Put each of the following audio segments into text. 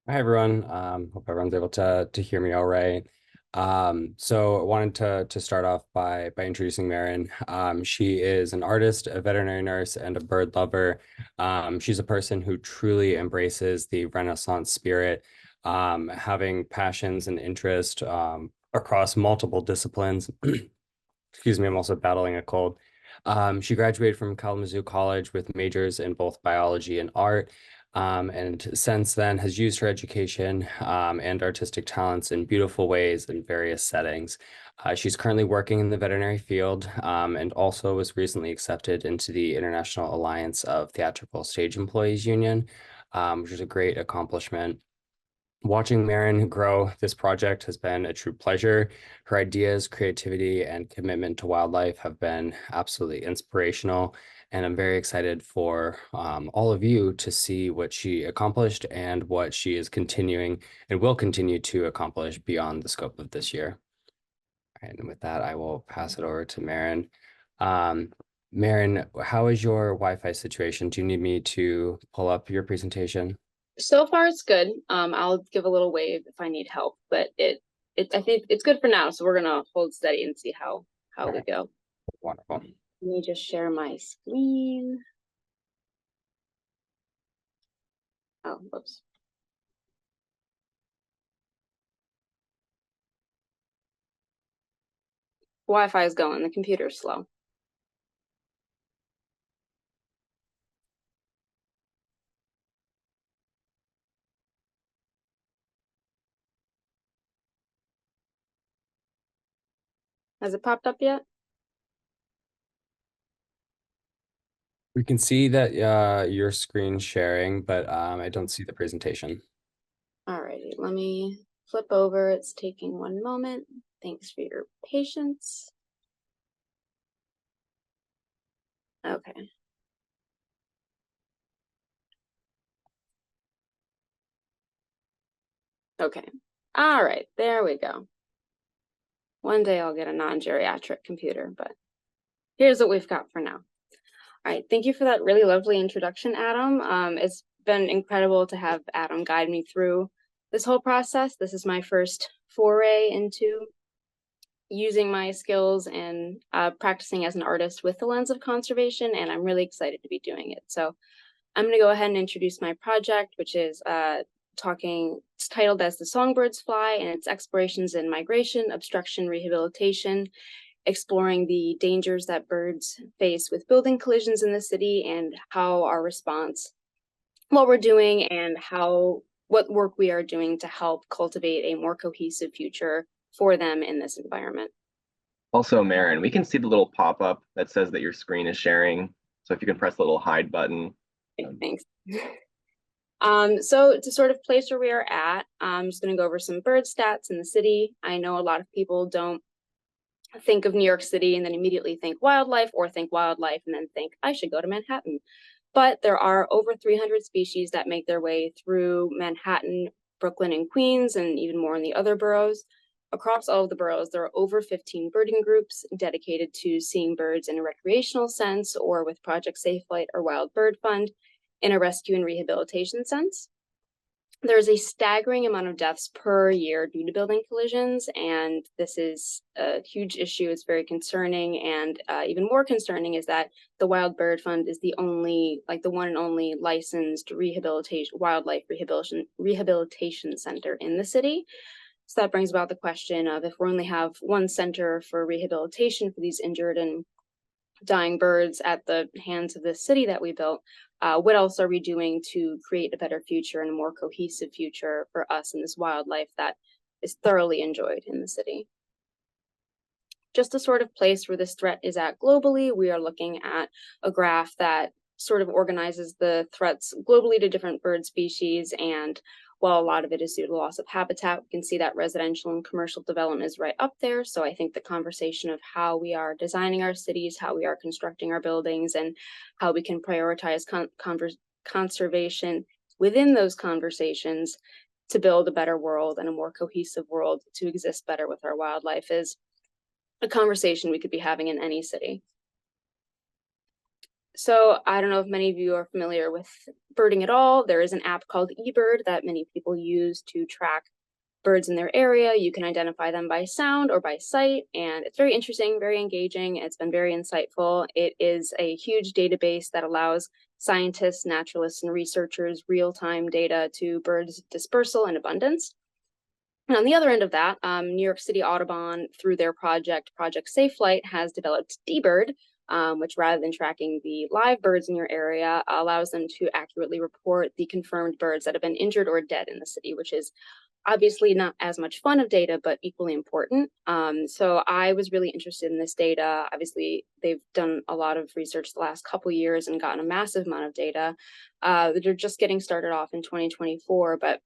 Hi everyone. Hope everyone's able to hear me all right. So I wanted to start off by introducing Maren. She is an artist, a veterinary nurse, and a bird lover. She's a person who truly embraces the Renaissance spirit, having passions and interest across multiple disciplines. Excuse me, I'm also battling a cold. She graduated from Kalamazoo College with majors in both biology and art, and since then has used her education and artistic talents in beautiful ways in various settings. She's currently working in the veterinary field and also was recently accepted into the International Alliance of Theatrical Stage Employees Union, which is a great accomplishment. Watching Maren grow this project has been a true pleasure. Her ideas, creativity, and commitment to wildlife have been absolutely inspirational. And I'm very excited for all of you to see what she accomplished and what she is continuing and will continue to accomplish beyond the scope of this year. And with that, I will pass it over to Maren. Um, Maren, how is your Wi-Fi situation? Do you need me to pull up your presentation? So far, it's good. I'll give a little wave if I need help, but I think it's good for now. So we're gonna hold steady and see how All we right, go. wonderful. Let me just share my screen. Oh, whoops. Wi-Fi is going. The computer's slow. Has it popped up yet? We can see that your screen sharing, but I don't see the presentation. Alrighty, let me flip over. It's taking one moment. Thanks for your patience. Okay. Okay. All right, there we go. One day I'll get a non-geriatric computer, but here's what we've got for now. All right, thank you for that really lovely introduction, Adam. It's been incredible to have Adam guide me through this whole process. This is my first foray into using my skills and practicing as an artist with the lens of conservation, and I'm really excited to be doing it. So I'm going to go ahead and introduce my project, which is it's titled as The Songbirds Fly, and it's explorations in migration, obstruction, rehabilitation, exploring the dangers that birds face with building collisions in the city and how our response, what we're doing, and what work we are doing to help cultivate a more cohesive future for them in this environment. Also, Maren, we can see the little pop-up that says that your screen is sharing. So if you can press the little hide button. Thanks. So to sort of place where we are at, I'm just going to go over some bird stats in the city. I know a lot of people don't think of New York City and then immediately think wildlife, or think wildlife and then think I should go to Manhattan. But there are over 300 species that make their way through Manhattan, Brooklyn, and Queens, and even more in the other boroughs. Across all of the boroughs, there are over 15 birding groups dedicated to seeing birds in a recreational sense, or with Project Safe Flight or Wild Bird Fund in a rescue and rehabilitation sense. There's a staggering amount of deaths per year due to building collisions, and this is a huge issue. It's very concerning, and even more concerning is that the Wild Bird Fund is the one and only licensed wildlife rehabilitation center in the city. So that brings about the question of, if we only have one center for rehabilitation for these injured and dying birds at the hands of the city that we built, what else are we doing to create a better future and a more cohesive future for us and this wildlife that is thoroughly enjoyed in the city? Just the sort of place where this threat is at globally, we are looking at a graph that sort of organizes the threats globally to different bird species. And while a lot of it is due to loss of habitat, we can see that residential and commercial development is right up there. So I think the conversation of how we are designing our cities, how we are constructing our buildings, and how we can prioritize conservation within those conversations to build a better world and a more cohesive world to exist better with our wildlife is a conversation we could be having in any city. So I don't know if many of you are familiar with birding at all, there is an app called eBird that many people use to track birds in their area. You can identify them by sound or by sight, and it's very interesting, very engaging. It's been very insightful. It is a huge database that allows scientists, naturalists, and researchers real-time data to birds' dispersal and abundance. And on the other end of that, New York City Audubon, through their Project Safe Flight, has developed dBird, which, rather than tracking the live birds in your area, allows them to accurately report the confirmed birds that have been injured or dead in the city, which is obviously not as much fun of data, but equally important. So I was really interested in this data. Obviously, they've done a lot of research the last couple of years and gotten a massive amount of data. They're just getting started off in 2024, but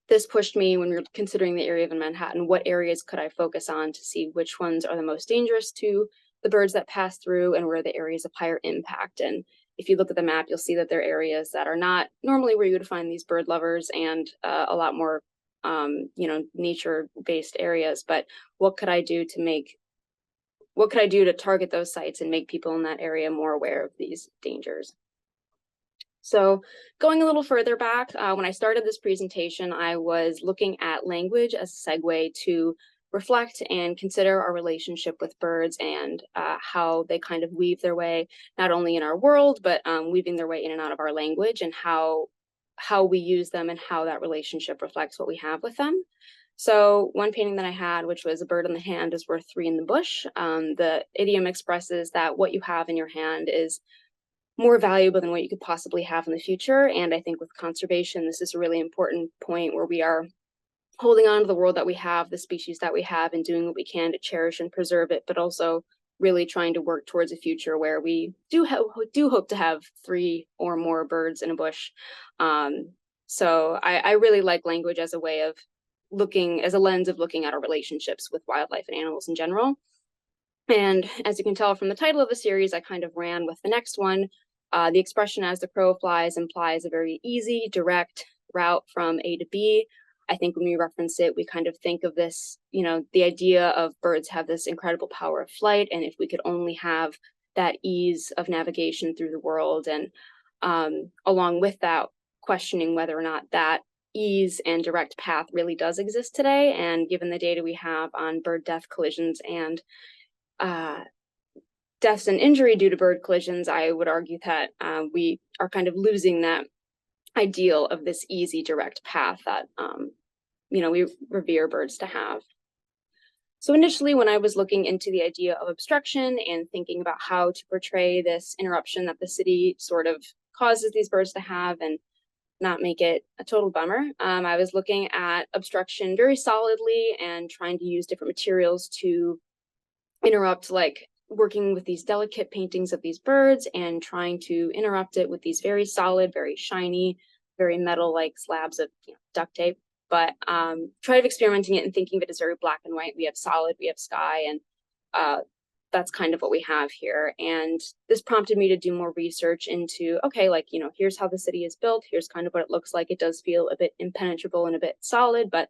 this pushed me, when we were considering the area of Manhattan, what areas could I focus on to see which ones are the most dangerous to the birds that pass through and where are the areas of higher impact. And if you look at the map, you'll see that there are areas that are not normally where you would find these bird lovers, and a lot more nature-based areas. But what could I do to target those sites and make people in that area more aware of these dangers? So going a little further back, when I started this presentation, I was looking at language as a segue to reflect and consider our relationship with birds, and how they kind of weave their way not only in our world, but weaving their way in and out of our language, and how we use them and how that relationship reflects what we have with them. So one painting that I had, which was a bird in the hand is worth three in the bush. The idiom expresses that what you have in your hand is more valuable than what you could possibly have in the future. And I think with conservation, this is a really important point where we are holding on to the world that we have, the species that we have, and doing what we can to cherish and preserve it, but also really trying to work towards a future where we do hope to have three or more birds in a bush. So I really like language as a way of as a lens of looking at our relationships with wildlife and animals in general. And as you can tell from the title of the series, I kind of ran with the next one. The expression "as the crow flies" implies a very easy, direct route from A to B. I think when we reference it, we kind of think of this, the idea of birds have this incredible power of flight, and if we could only have that ease of navigation through the world, and along with that, questioning whether or not that ease and direct path really does exist today. And given the data we have on bird death collisions and deaths and injury due to bird collisions, I would argue that we are kind of losing that ideal of this easy, direct path that we revere birds to have. So initially, when I was looking into the idea of obstruction and thinking about how to portray this interruption that the city sort of causes these birds to have and not make it a total bummer, I was looking at obstruction very solidly and trying to use different materials to interrupt, like working with these delicate paintings of these birds and trying to interrupt it with these very solid, very shiny, very metal-like slabs of duct tape. But tried experimenting it and thinking of it as very black and white. We have solid, we have sky, and that's kind of what we have here. And this prompted me to do more research into, okay, here's how the city is built. Here's kind of what it looks like. It does feel a bit impenetrable and a bit solid, but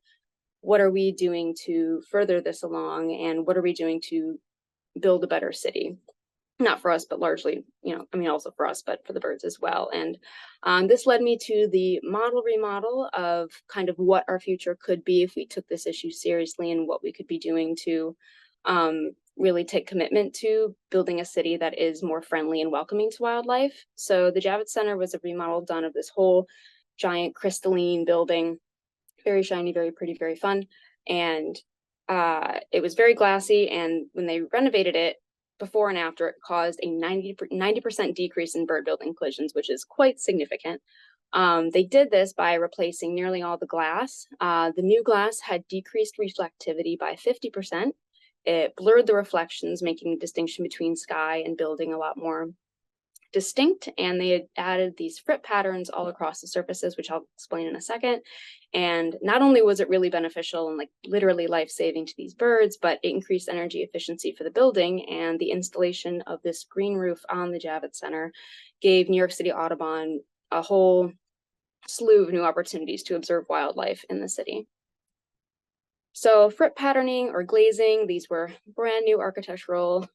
what are we doing to further this along? And what are we doing to build a better city? Not for us, but largely, also for us, but for the birds as well. And this led me to the remodel of kind of what our future could be if we took this issue seriously, and what we could be doing to really take commitment to building a city that is more friendly and welcoming to wildlife. So the Javits Center was a remodel done of this whole giant crystalline building, very shiny, very pretty, very fun. And it was very glassy. And when they renovated it, before and after, it caused a 90% decrease in bird building collisions, which is quite significant. They did this by replacing nearly all the glass. The new glass had decreased reflectivity by 50%. It blurred the reflections, making the distinction between sky and building a lot more distinct. And they had added these frit patterns all across the surfaces, which I'll explain in a second. And not only was it really beneficial and literally life-saving to these birds, but it increased energy efficiency for the building. And the installation of this green roof on the Javits Center gave New York City Audubon a whole slew of new opportunities to observe wildlife in the city. So frit patterning or glazing, these were brand new architectural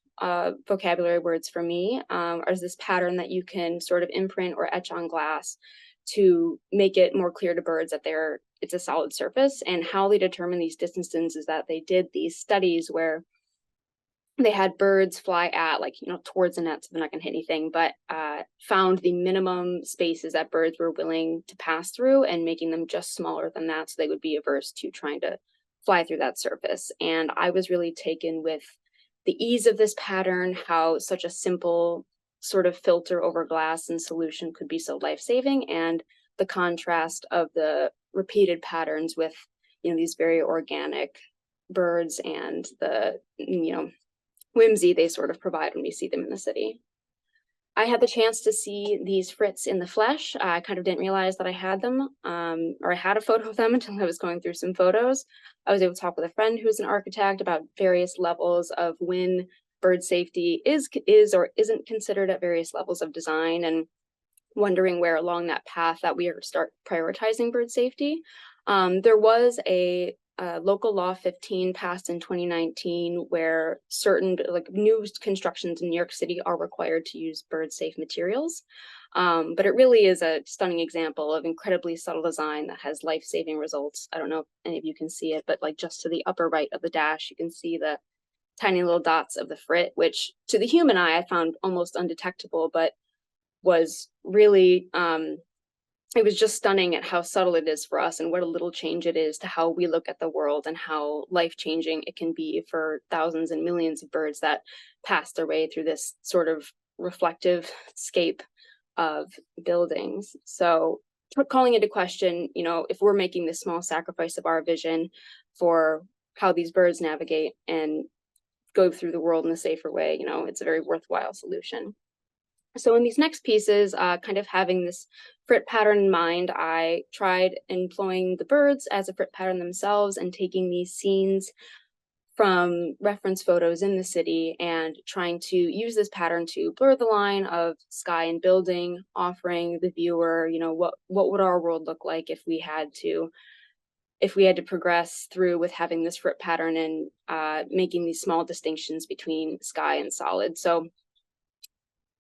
vocabulary words for me, is this pattern that you can sort of imprint or etch on glass to make it more clear to birds that it's a solid surface. And how they determine these distances is that they did these studies where they had birds fly at, like, towards the net, so they're not going to hit anything, but found the minimum spaces that birds were willing to pass through and making them just smaller than that, so they would be averse to trying to fly through that surface. And I was really taken with the ease of this pattern, how such a simple sort of filter over glass and solution could be so life-saving, and the contrast of the repeated patterns with, these very organic birds and the, whimsy they sort of provide when we see them in the city. I had the chance to see these frits in the flesh. I kind of didn't realize that I had them, or I had a photo of them until I was going through some photos. I was able to talk with a friend who's an architect about various levels of when bird safety is or isn't considered at various levels of design, and wondering where along that path that we are to start prioritizing bird safety. There was a local law 15 passed in 2019 where certain new constructions in New York City are required to use bird safe materials. But it really is a stunning example of incredibly subtle design that has life-saving results. I don't know if any of you can see it, but just to the upper right of the dash, you can see the tiny little dots of the frit, which to the human eye I found almost undetectable, but was really it was just stunning at how subtle it is for us and what a little change it is to how we look at the world and how life-changing it can be for thousands and millions of birds that pass their way through this sort of reflective scape of buildings. So calling into question, if we're making this small sacrifice of our vision for how these birds navigate and go through the world in a safer way, it's a very worthwhile solution. So in these next pieces, kind of having this frit pattern in mind, I tried employing the birds as a frit pattern themselves and taking these scenes from reference photos in the city and trying to use this pattern to blur the line of sky and building, offering the viewer, what would our world look like if we had to progress through with having this frit pattern and making these small distinctions between sky and solid. So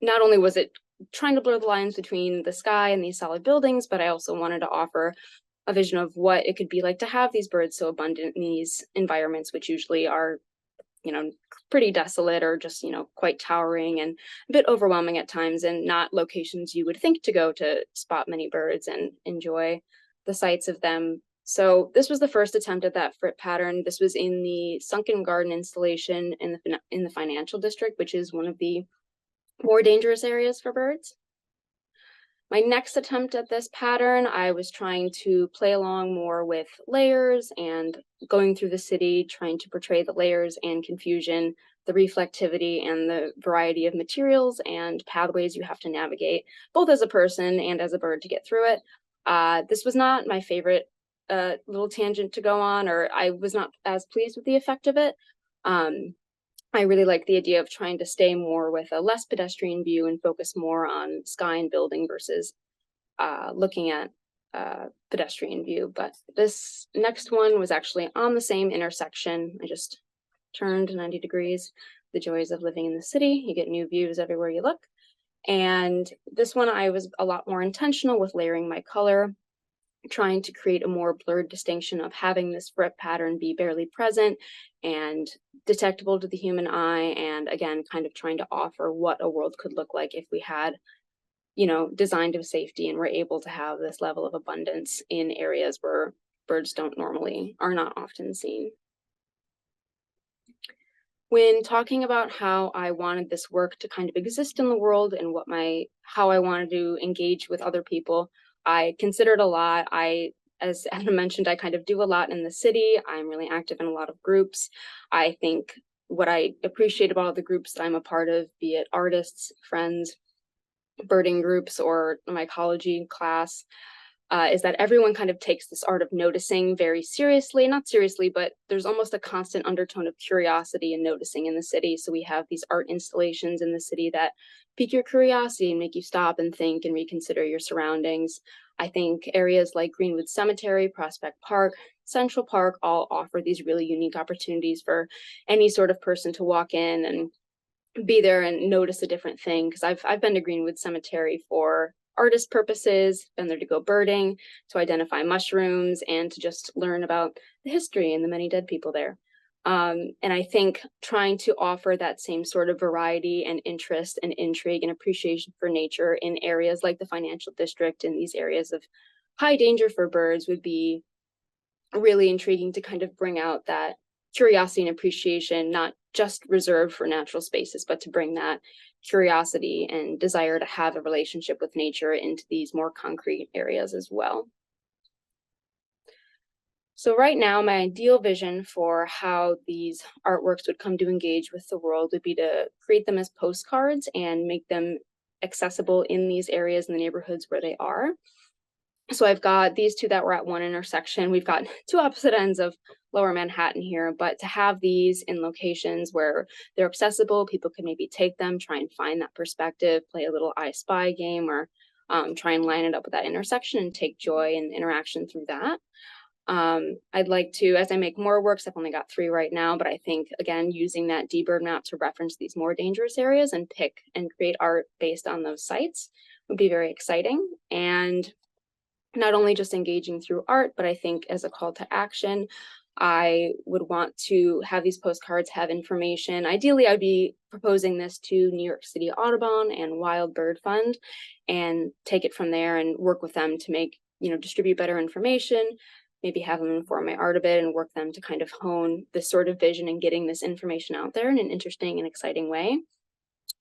not only was it trying to blur the lines between the sky and these solid buildings, but I also wanted to offer a vision of what it could be like to have these birds so abundant in these environments, which usually are, pretty desolate or just, quite towering and a bit overwhelming at times, and not locations you would think to go to spot many birds and enjoy the sights of them. So this was the first attempt at that frit pattern. This was in the Sunken Garden installation in the financial district, which is one of the more dangerous areas for birds. My next attempt at this pattern, I was trying to play along more with layers and going through the city, trying to portray the layers and confusion, the reflectivity and the variety of materials and pathways you have to navigate, both as a person and as a bird to get through it. This was not my favorite little tangent to go on, or I was not as pleased with the effect of it. I really like the idea of trying to stay more with a less pedestrian view and focus more on sky and building versus looking at pedestrian view. But this next one was actually on the same intersection. I just turned 90 degrees. The joys of living in the city. You get new views everywhere you look. And this one, I was a lot more intentional with layering my color, trying to create a more blurred distinction of having this frit pattern be barely present and detectable to the human eye, and again, kind of trying to offer what a world could look like if we had, designed of safety and were able to have this level of abundance in areas where birds are not often seen. When talking about how I wanted this work to kind of exist in the world and how I wanted to engage with other people, I considered a lot. As Anna mentioned, I kind of do a lot in the city. I'm really active in a lot of groups. I think what I appreciate about the groups that I'm a part of, be it artists, friends, birding groups, or my ecology class, is that everyone kind of takes this art of noticing very seriously. Not seriously, but there's almost a constant undertone of curiosity and noticing in the city. So we have these art installations in the city that pique your curiosity and make you stop and think and reconsider your surroundings. I think areas like Greenwood Cemetery, Prospect Park, Central Park all offer these really unique opportunities for any sort of person to walk in and be there and notice a different thing. Because I've been to Greenwood Cemetery for artist purposes, been there to go birding, to identify mushrooms, and to just learn about the history and the many dead people there. And I think trying to offer that same sort of variety and interest and intrigue and appreciation for nature in areas like the financial district, in these areas of high danger for birds, would be really intriguing to kind of bring out that curiosity and appreciation, not just reserved for natural spaces, but to bring that curiosity and desire to have a relationship with nature into these more concrete areas as well. So right now, my ideal vision for how these artworks would come to engage with the world would be to create them as postcards and make them accessible in these areas in the neighborhoods where they are. So I've got these two that were at one intersection. We've got two opposite ends of Lower Manhattan here, but to have these in locations where they're accessible, people can maybe take them, try and find that perspective, play a little I Spy game, or try and line it up with that intersection and take joy and interaction through that. I'd like to, as I make more works, I've only got 3 right now, but I think, again, using that D-Bird map to reference these more dangerous areas and pick and create art based on those sites would be very exciting. And not only just engaging through art, but I think as a call to action, I would want to have these postcards have information. Ideally, I'd be proposing this to New York City Audubon and Wild Bird Fund and take it from there and work with them to make, distribute better information, maybe have them inform my art a bit and work them to kind of hone this sort of vision and getting this information out there in an interesting and exciting way.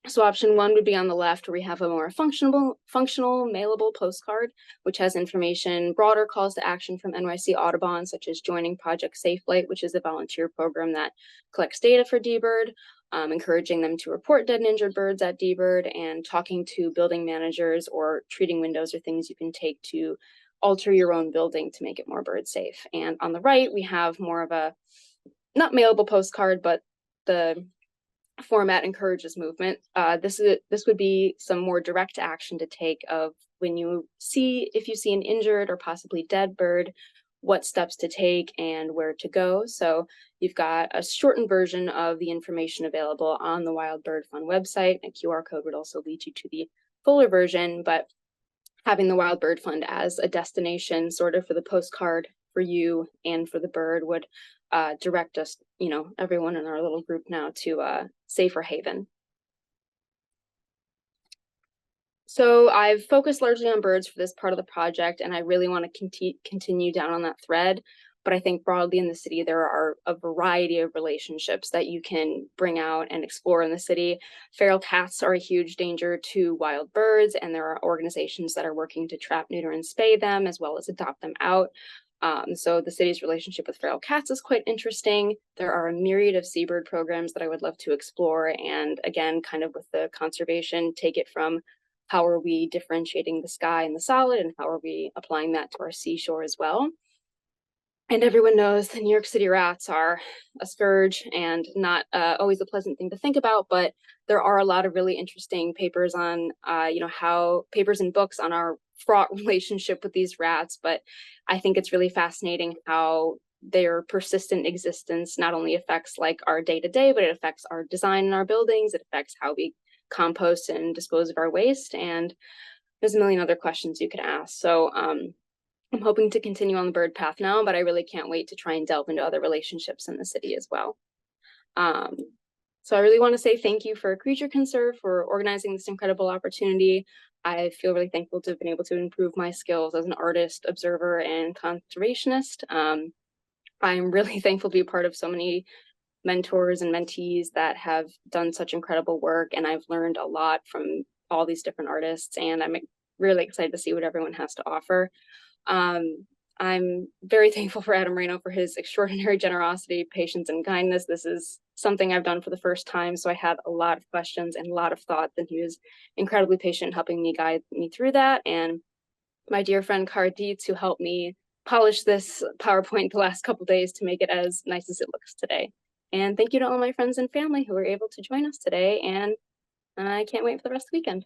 So option 1 would be on the left, where we have a more functional mailable postcard, which has information, broader calls to action from NYC Audubon, such as joining Project Safe Flight, which is a volunteer program that collects data for D-Bird, encouraging them to report dead and injured birds at D-Bird, and talking to building managers or treating windows or things you can take to alter your own building to make it more bird safe. And on the right, we have more of a, not mailable postcard, but the format encourages movement. This would be some more direct action to take of when if you see an injured or possibly dead bird, what steps to take and where to go. So you've got a shortened version of the information available on the Wild Bird Fund website. A QR code would also lead you to the fuller version, but having the Wild Bird Fund as a destination sort of for the postcard for you and for the bird would direct us, everyone in our little group now to a safer haven. So I've focused largely on birds for this part of the project, and I really want to continue down on that thread. But I think broadly in the city, there are a variety of relationships that you can bring out and explore in the city. Feral cats are a huge danger to wild birds, and there are organizations that are working to trap, neuter, and spay them, as well as adopt them out. So the city's relationship with feral cats is quite interesting. There are a myriad of seabird programs that I would love to explore. And again, kind of with the conservation, take it from how are we differentiating the sky and the solid, and how are we applying that to our seashore as well. And everyone knows the New York City rats are a scourge and not always a pleasant thing to think about, but there are a lot of really interesting papers on, how papers and books on our fraught relationship with these rats. But I think it's really fascinating how their persistent existence not only affects like our day-to-day, but it affects our design in our buildings. It affects how we compost and dispose of our waste. And there's a million other questions you could ask. So I'm hoping to continue on the bird path now, but I really can't wait to try and delve into other relationships in the city as well. So I really want to say thank you for Creature Conserve for organizing this incredible opportunity. I feel really thankful to have been able to improve my skills as an artist, observer, and conservationist. I'm really thankful to be a part of so many mentors and mentees that have done such incredible work, and I've learned a lot from all these different artists, and I'm really excited to see what everyone has to offer. I'm very thankful for Adam Reno for his extraordinary generosity, patience, and kindness. This is something I've done for the first time, so I had a lot of questions and a lot of thoughts, and he was incredibly patient helping me guide me through that. And my dear friend Cara Dietz, who helped me polish this PowerPoint the last couple days to make it as nice as it looks today. And thank you to all my friends and family who were able to join us today, and I can't wait for the rest of the weekend.